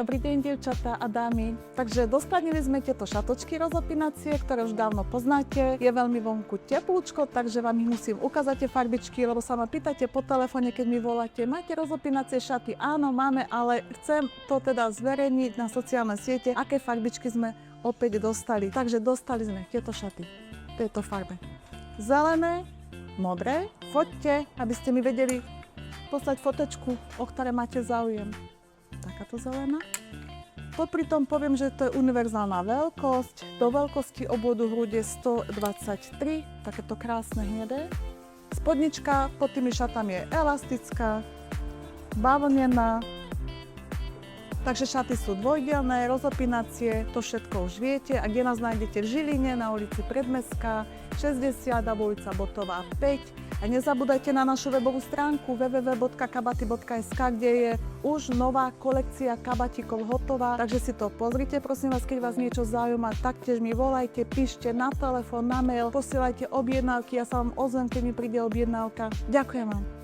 Dobrý deň, dievčatá a dámy. Takže dostanili sme tieto šatočky rozopínacie, ktoré už dávno poznáte. Je veľmi vonku teplúčko, takže vám ich musím ukázať tie farbičky, lebo sa ma pýtate po telefóne, keď mi voláte, máte rozopínacie šaty? Áno, máme, ale chcem to teda zverejniť na sociálne siete, aké farbičky sme opäť dostali. Takže dostali sme tieto šaty v tejto farbe. Zelené, modré. Foťte, aby ste mi vedeli poslať fotečku, o ktoré máte záujem. Takáto zelená. Popri tom poviem, že to je univerzálna veľkosť. Do veľkosti obvodu hrude 123, takéto krásne hnedé. Spodnička pod tými šatami je elastická, bavlnená. Takže šaty sú dvojdielne, rozopínacie, to všetko už viete. A kde nás nájdete? V Žiline, na ulici Predmestská, 60 a ulica Botová 5. A nezabúdajte na našu webovú stránku www.kabaty.sk, kde je už nová kolekcia kabatíkov hotová. Takže si to pozrite, prosím vás, keď vás niečo zaujíma, taktiež mi volajte, píšte na telefón, na mail, posielajte objednávky, ja sa vám ozvem, keď mi príde objednávka. Ďakujem vám.